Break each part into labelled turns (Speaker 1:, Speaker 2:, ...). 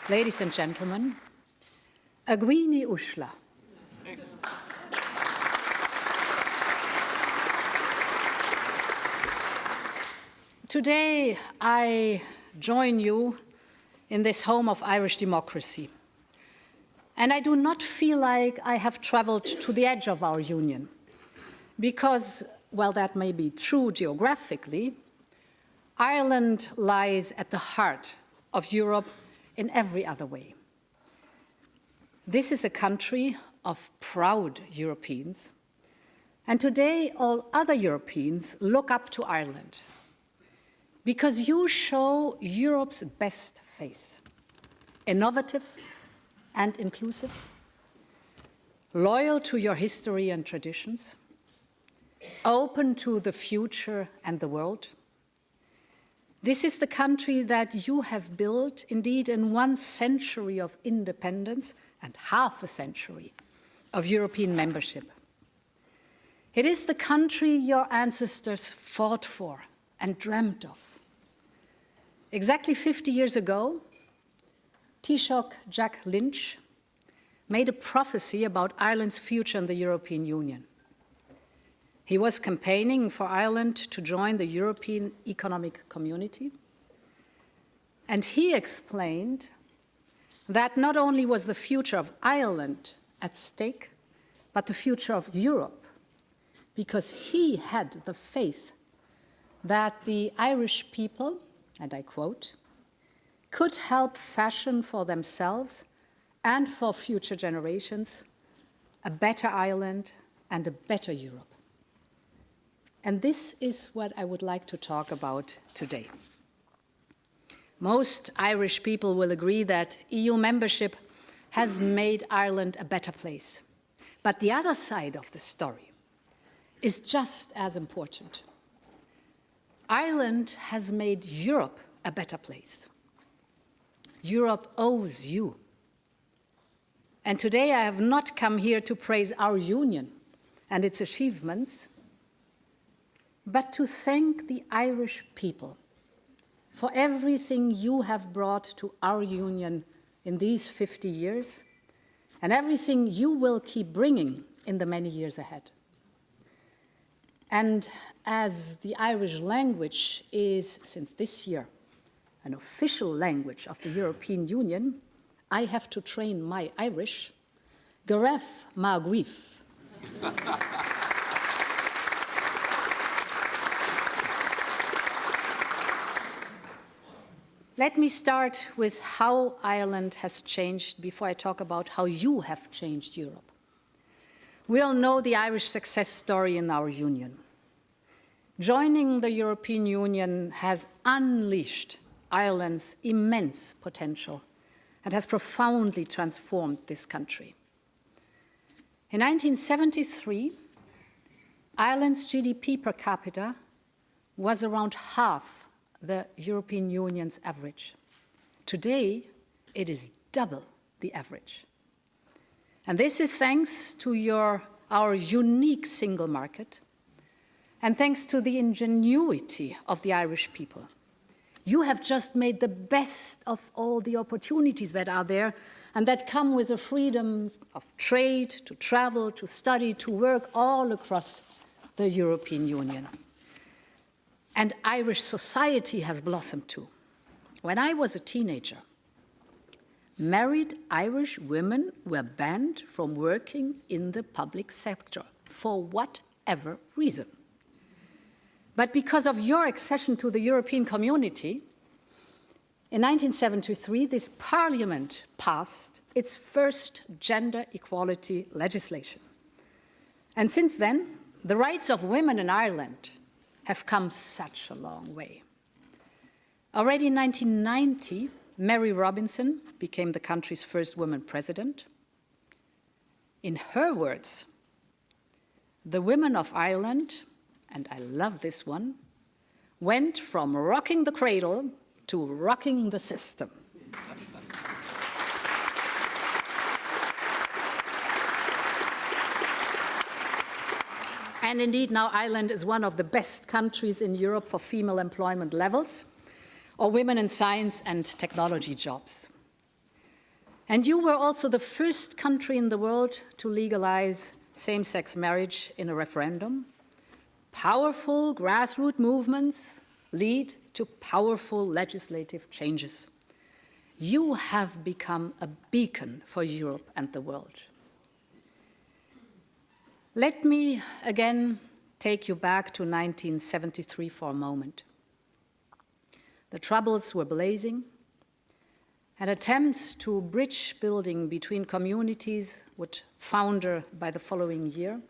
Speaker 1: Ladies and gentlemen, Agwini Ursula. Today, I join you in this home of Irish democracy. And I do not feel like I have traveled to the edge of our union, because, while that may be true geographically, Ireland lies at the heart of Europe in every other way. This is a country of proud Europeans, and today all other Europeans look up to Ireland, because you show Europe's best face, innovative and inclusive, loyal to your history and traditions, open to the future and the world. This is the country that you have built, indeed, in 1 century of independence and half a century of European membership. It is the country your ancestors fought for and dreamt of. Exactly 50 years ago, Taoiseach Jack Lynch made a prophecy about Ireland's future in the European Union. He was campaigning for Ireland to join the European Economic Community, and he explained that not only was the future of Ireland at stake, but the future of Europe, because he had the faith that the Irish people, and I quote, could help fashion for themselves and for future generations a better Ireland and a better Europe. And this is what I would like to talk about today. Most Irish people will agree that EU membership has made Ireland a better place. But the other side of the story is just as important. Ireland has made Europe a better place. Europe owes you. And today I have not come here to praise our union and its achievements, but to thank the Irish people for everything you have brought to our union in these 50 years and everything you will keep bringing in the many years ahead. And as the Irish language is, since this year, an official language of the European Union, I have to train my Irish. Gareth ma gwif. Let me start with how Ireland has changed before I talk about how you have changed Europe. We all know the Irish success story in our union. Joining the European Union has unleashed Ireland's immense potential and has profoundly transformed this country. In 1973, Ireland's GDP per capita was around half the European Union's average. Today, it is double the average. And this is thanks to our unique single market and thanks to the ingenuity of the Irish people. You have just made the best of all the opportunities that are there and that come with the freedom of trade, to travel, to study, to work all across the European Union. And Irish society has blossomed too. When I was a teenager, married Irish women were banned from working in the public sector for whatever reason. But because of your accession to the European community, in 1973, this parliament passed its first gender equality legislation. And since then, the rights of women in Ireland have come such a long way. Already in 1990, Mary Robinson became the country's first woman president. In her words, the women of Ireland, and I love this one, went from rocking the cradle to rocking the system. And indeed, now Ireland is one of the best countries in Europe for female employment levels or women in science and technology jobs. And you were also the first country in the world to legalize same-sex marriage in a referendum. Powerful grassroots movements lead to powerful legislative changes. You have become a beacon for Europe and the world. Let me again take you back to 1973 for a moment. The Troubles were blazing, and attempts to bridge building between communities would founder by the following year.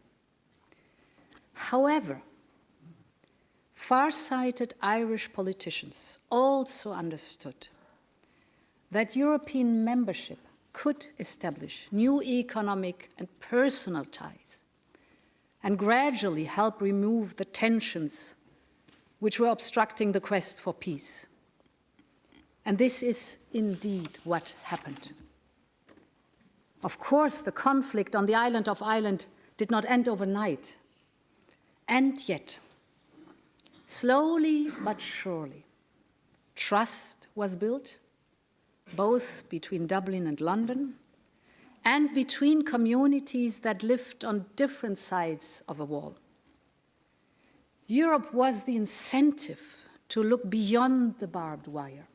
Speaker 1: However, far-sighted Irish politicians also understood that European membership could establish new economic and personal ties and gradually help remove the tensions which were obstructing the quest for peace. And this is indeed what happened. Of course, the conflict on the island of Ireland did not end overnight. And yet, slowly but surely, trust was built, both between Dublin and London, and between communities that lived on different sides of a wall. Europe was the incentive to look beyond the barbed wire,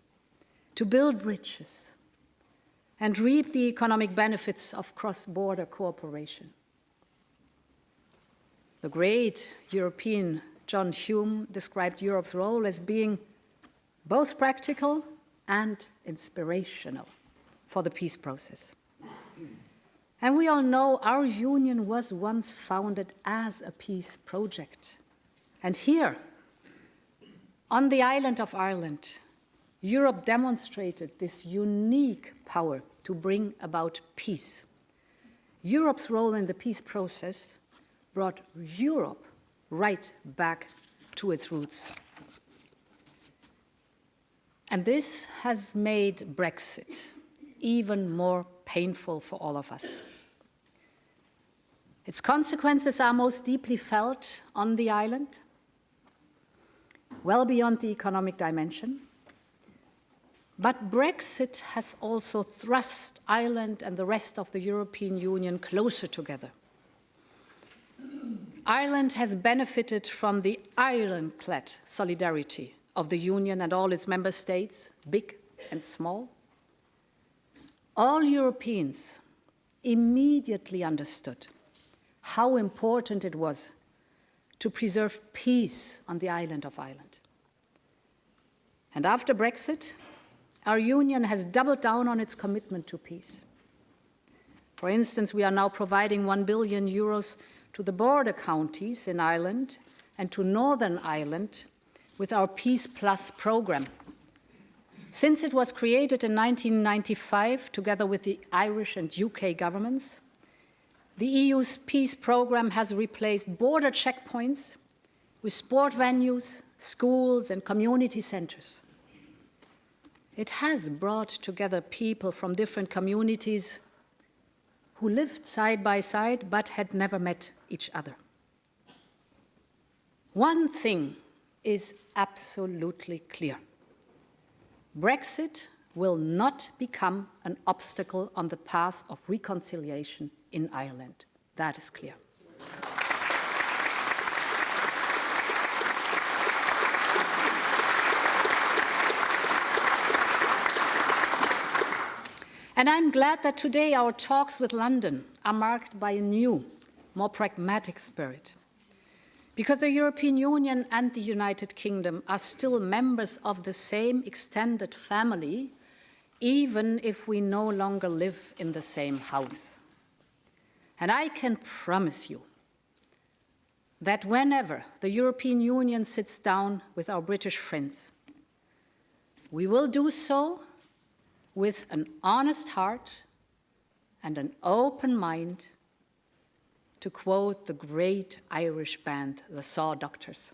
Speaker 1: to build bridges, and reap the economic benefits of cross-border cooperation. The great European John Hume described Europe's role as being both practical and inspirational for the peace process. And we all know our union was once founded as a peace project. And here, on the island of Ireland, Europe demonstrated this unique power to bring about peace. Europe's role in the peace process brought Europe right back to its roots. And this has made Brexit even more painful for all of us. Its consequences are most deeply felt on the island, well beyond the economic dimension. But Brexit has also thrust Ireland and the rest of the European Union closer together. Ireland has benefited from the ironclad solidarity of the Union and all its member states, big and small. All Europeans immediately understood how important it was to preserve peace on the island of Ireland. And after Brexit, our union has doubled down on its commitment to peace. For instance, we are now providing €1 billion to the border counties in Ireland and to Northern Ireland with our Peace Plus programme. Since it was created in 1995, together with the Irish and UK governments, the EU's peace programme has replaced border checkpoints with sport venues, schools, and community centres. It has brought together people from different communities who lived side by side but had never met each other. One thing is absolutely clear. Brexit will not become an obstacle on the path of reconciliation in Ireland. That is clear. And I'm glad that today our talks with London are marked by a new, more pragmatic spirit. Because the European Union and the United Kingdom are still members of the same extended family, even if we no longer live in the same house. And I can promise you that whenever the European Union sits down with our British friends, we will do so with an honest heart and an open mind, to quote the great Irish band, the Saw Doctors.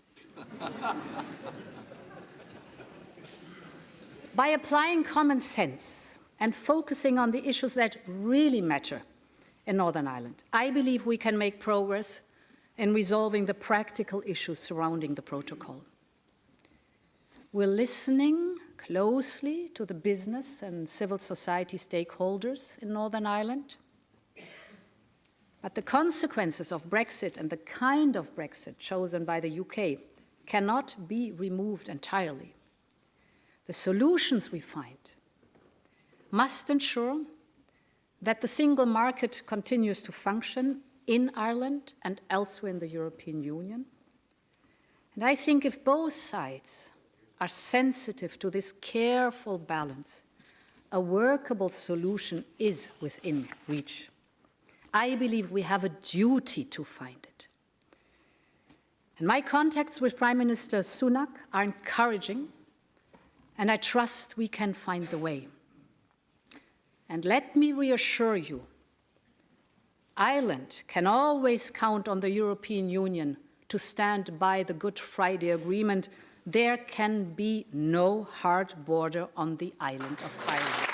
Speaker 1: By applying common sense and focusing on the issues that really matter in Northern Ireland, I believe we can make progress in resolving the practical issues surrounding the protocol. We're listening closely to the business and civil society stakeholders in Northern Ireland. But the consequences of Brexit and the kind of Brexit chosen by the UK cannot be removed entirely. The solutions we find must ensure that the single market continues to function in Ireland and elsewhere in the European Union. And I think if both sides are sensitive to this careful balance, a workable solution is within reach. I believe we have a duty to find it. And my contacts with Prime Minister Sunak are encouraging, and I trust we can find the way. And let me reassure you, Ireland can always count on the European Union to stand by the Good Friday Agreement. There can be no hard border on the island of Ireland.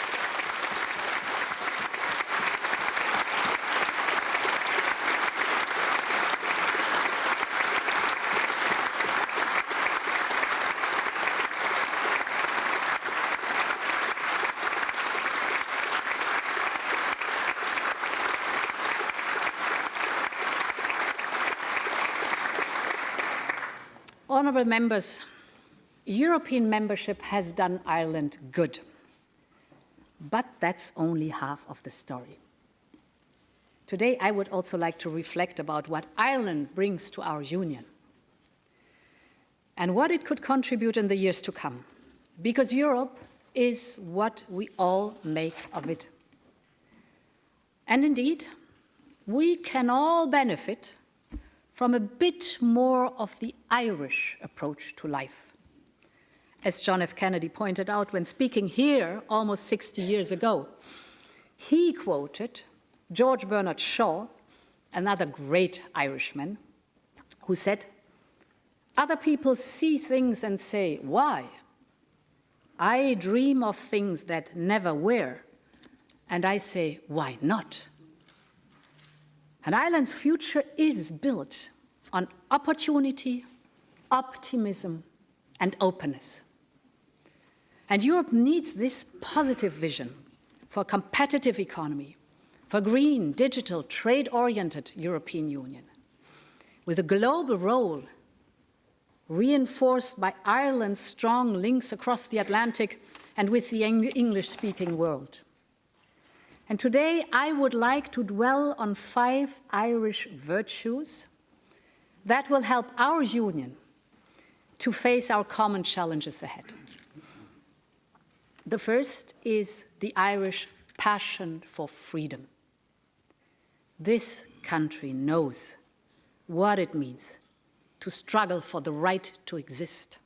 Speaker 1: Honourable members, European membership has done Ireland good, but that's only half of the story. Today, I would also like to reflect about what Ireland brings to our union and what it could contribute in the years to come, because Europe is what we all make of it. And indeed, we can all benefit from a bit more of the Irish approach to life. As John F. Kennedy pointed out when speaking here almost 60 years ago, he quoted George Bernard Shaw, another great Irishman, who said, "Other people see things and say, 'Why?' I dream of things that never were, and I say, 'Why not?'" And Ireland's future is built on opportunity, optimism, and openness. And Europe needs this positive vision for a competitive economy, for a green, digital, trade-oriented European Union, with a global role reinforced by Ireland's strong links across the Atlantic and with the English-speaking world. And today, I would like to dwell on 5 Irish virtues that will help our union to face our common challenges ahead. The first is the Irish passion for freedom. This country knows what it means to struggle for the right to exist.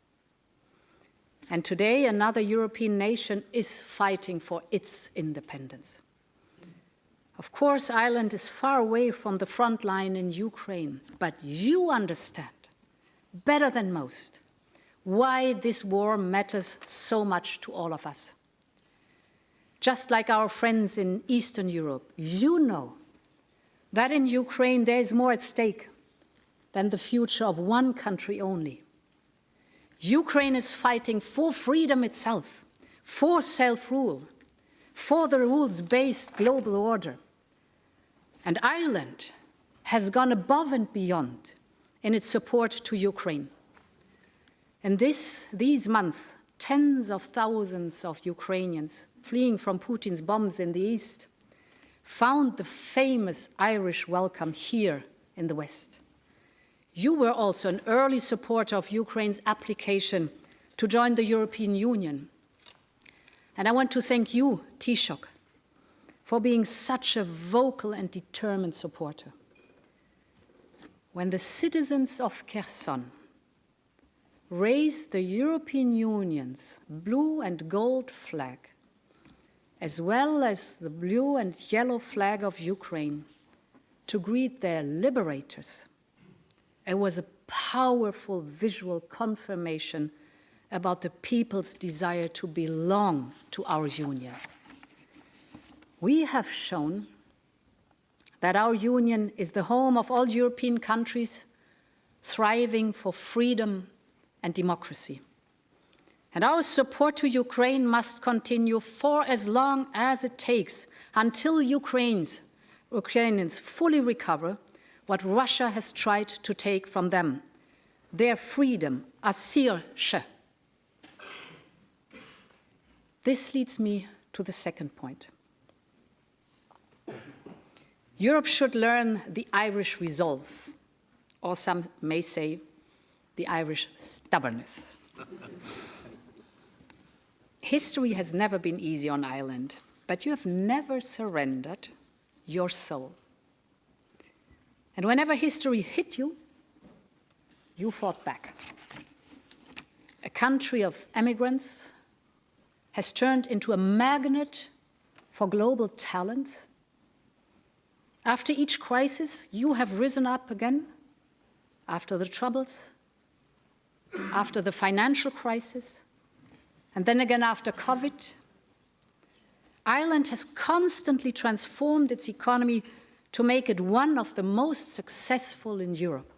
Speaker 1: And today, another European nation is fighting for its independence. Of course, Ireland is far away from the front line in Ukraine, but you understand better than most why this war matters so much to all of us. Just like our friends in Eastern Europe, you know that in Ukraine there is more at stake than the future of one country only. Ukraine is fighting for freedom itself, for self-rule, for the rules-based global order. And Ireland has gone above and beyond in its support to Ukraine. In these months, tens of thousands of Ukrainians fleeing from Putin's bombs in the east found the famous Irish welcome here in the West. You were also an early supporter of Ukraine's application to join the European Union. And I want to thank you, Taoiseach, for being such a vocal and determined supporter. When the citizens of Kherson raised the European Union's blue and gold flag, as well as the blue and yellow flag of Ukraine, to greet their liberators, it was a powerful visual confirmation about the people's desire to belong to our union. We have shown that our union is the home of all European countries thriving for freedom and democracy. And our support to Ukraine must continue for as long as it takes until Ukrainians fully recover what Russia has tried to take from them, their freedom, asylsche. This leads me to the second point. Europe should learn the Irish resolve, or some may say the Irish stubbornness. History has never been easy on Ireland, but you have never surrendered your soul. And whenever history hit you, you fought back. A country of emigrants has turned into a magnet for global talents. After each crisis, you have risen up again. After the Troubles, after the financial crisis, and then again after COVID, Ireland has constantly transformed its economy to make it one of the most successful in Europe.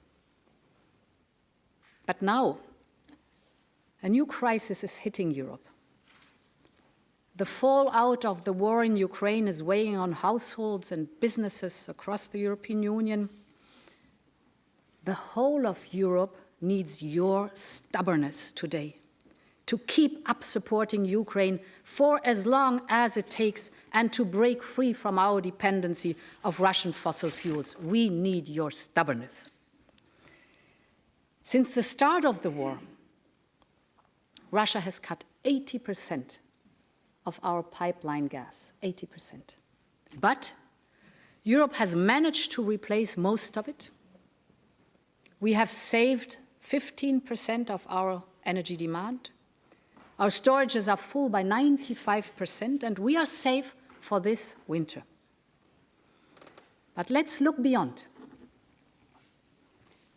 Speaker 1: But now, a new crisis is hitting Europe. The fallout of the war in Ukraine is weighing on households and businesses across the European Union. The whole of Europe needs your stubbornness today to keep up supporting Ukraine for as long as it takes and to break free from our dependency of Russian fossil fuels. We need your stubbornness. Since the start of the war, Russia has cut 80% of our pipeline gas, 80%. But Europe has managed to replace most of it. We have saved 15% of our energy demand. Our storages are full by 95%, and we are safe for this winter. But let's look beyond.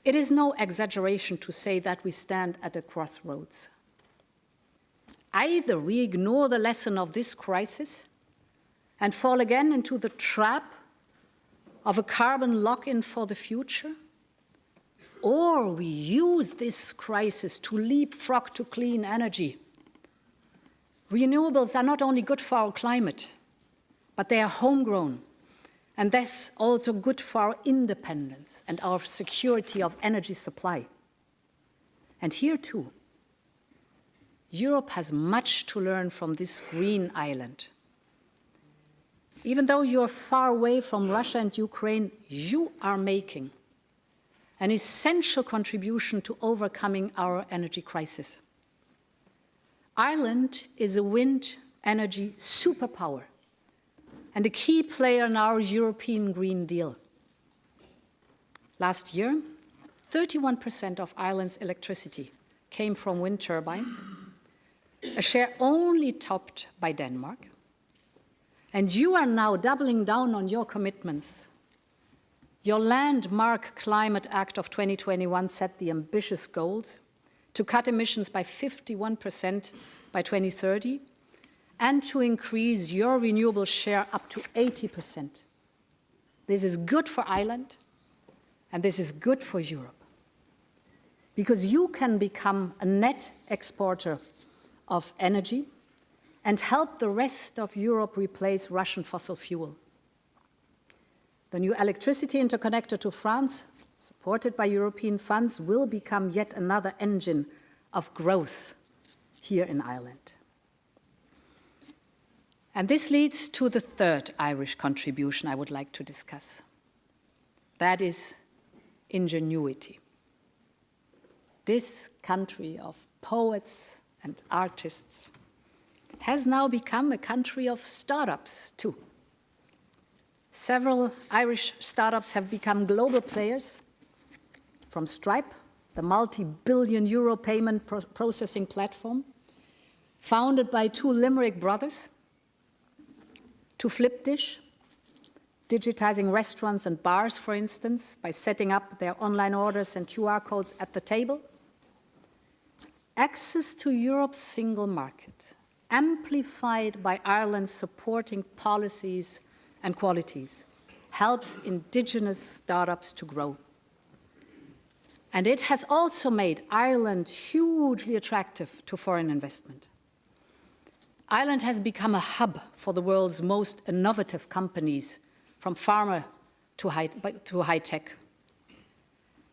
Speaker 1: It is no exaggeration to say that we stand at a crossroads. Either we ignore the lesson of this crisis and fall again into the trap of a carbon lock-in for the future, or we use this crisis to leapfrog to clean energy. Renewables are not only good for our climate, but they are homegrown, and thus also good for our independence and our security of energy supply. And here too, Europe has much to learn from this green island. Even though you are far away from Russia and Ukraine, you are making an essential contribution to overcoming our energy crisis. Ireland is a wind energy superpower and a key player in our European Green Deal. Last year, 31% of Ireland's electricity came from wind turbines, a share only topped by Denmark. And you are now doubling down on your commitments. Your landmark Climate Act of 2021 set the ambitious goals to cut emissions by 51% by 2030 and to increase your renewable share up to 80%. This is good for Ireland, and this is good for Europe, because you can become a net exporter of energy and help the rest of Europe replace Russian fossil fuel. The new electricity interconnector to France, supported by European funds, will become yet another engine of growth here in Ireland. And this leads to the third Irish contribution I would like to discuss. That is ingenuity. This country of poets and artists has now become a country of startups too. Several Irish startups have become global players, from Stripe, the multi-billion euro payment processing platform, founded by two Limerick brothers, to Flipdish, digitizing restaurants and bars, for instance, by setting up their online orders and QR codes at the table. Access to Europe's single market, amplified by Ireland's supporting policies and qualities, helps indigenous startups to grow. And it has also made Ireland hugely attractive to foreign investment. Ireland has become a hub for the world's most innovative companies, from pharma to high tech.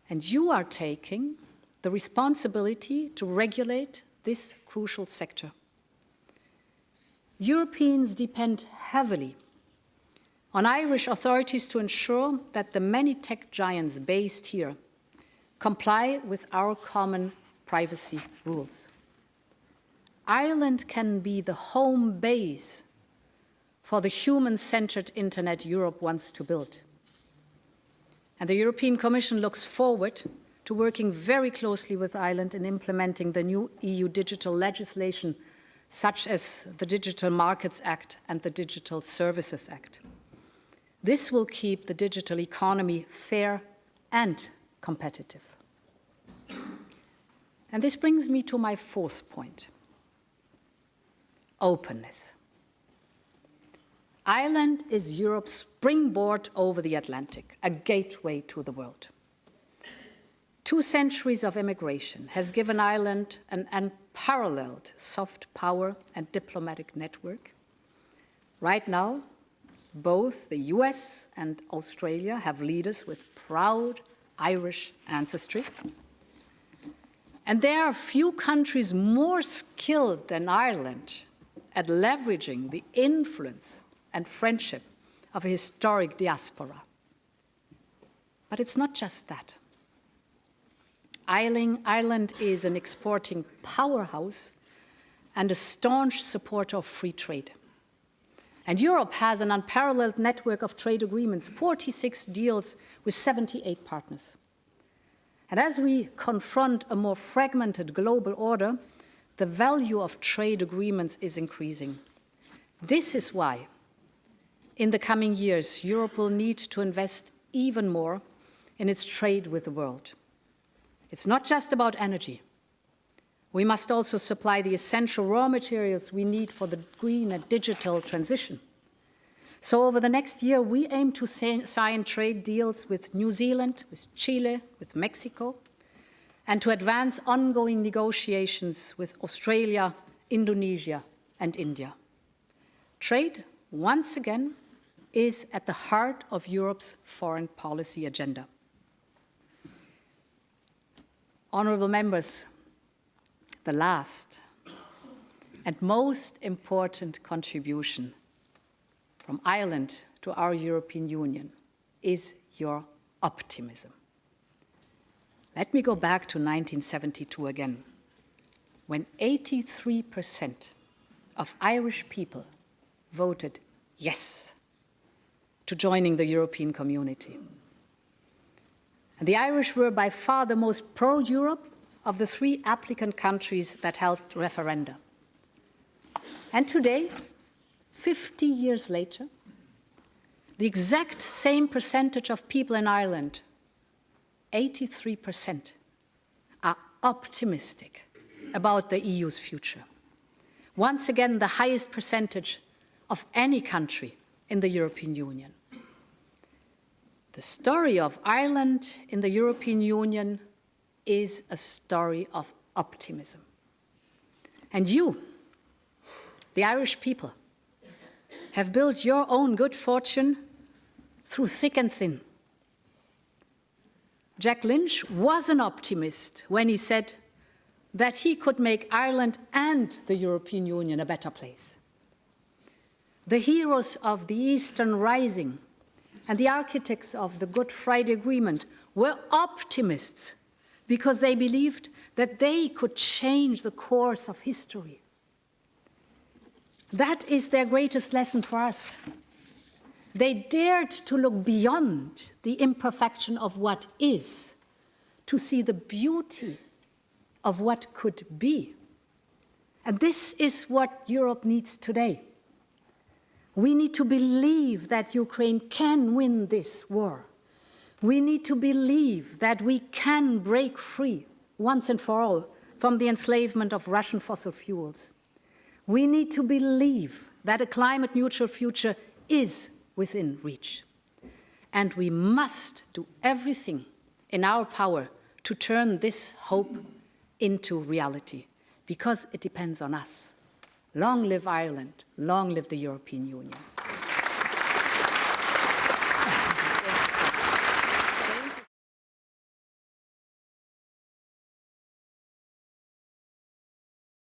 Speaker 1: And you are taking the responsibility to regulate this crucial sector. Europeans depend heavily on Irish authorities to ensure that the many tech giants based here comply with our common privacy rules. Ireland can be the home base for the human-centered internet Europe wants to build. And the European Commission looks forward to working very closely with Ireland in implementing the new EU digital legislation, such as the Digital Markets Act and the Digital Services Act. This will keep the digital economy fair and competitive. And this brings me to my fourth point: openness. Ireland is Europe's springboard over the Atlantic, a gateway to the world. 2 centuries of immigration has given Ireland an unparalleled soft power and diplomatic network. Right now, both the US and Australia have leaders with proud Irish ancestry. And there are few countries more skilled than Ireland at leveraging the influence and friendship of a historic diaspora. But it's not just that. Ireland is an exporting powerhouse and a staunch supporter of free trade. And Europe has an unparalleled network of trade agreements, 46 deals with 78 partners. And as we confront a more fragmented global order, the value of trade agreements is increasing. This is why, in the coming years, Europe will need to invest even more in its trade with the world. It's not just about energy. We must also supply the essential raw materials we need for the green and digital transition. So over the next year, we aim to sign trade deals with New Zealand, with Chile, with Mexico, and to advance ongoing negotiations with Australia, Indonesia, and India. Trade, once again, is at the heart of Europe's foreign policy agenda. Honourable members, the last and most important contribution from Ireland to our European Union is your optimism. Let me go back to 1972 again, when 83% of Irish people voted yes to joining the European community. And the Irish were by far the most pro-Europe of the 3 applicant countries that held referenda. And today, 50 years later, the exact same percentage of people in Ireland, 83%, are optimistic about the EU's future. Once again, the highest percentage of any country in the European Union. The story of Ireland in the European Union is a story of optimism. And you, the Irish people, have built your own good fortune through thick and thin. Jack Lynch was an optimist when he said that he could make Ireland and the European Union a better place. The heroes of the Eastern Rising and the architects of the Good Friday Agreement were optimists because they believed that they could change the course of history. That is their greatest lesson for us. They dared to look beyond the imperfection of what is, to see the beauty of what could be. And this is what Europe needs today. We need to believe that Ukraine can win this war. We need to believe that we can break free, once and for all, from the enslavement of Russian fossil fuels. We need to believe that a climate-neutral future is within reach. And we must do everything in our power to turn this hope into reality, because it depends on us. Long live Ireland, long live the European Union.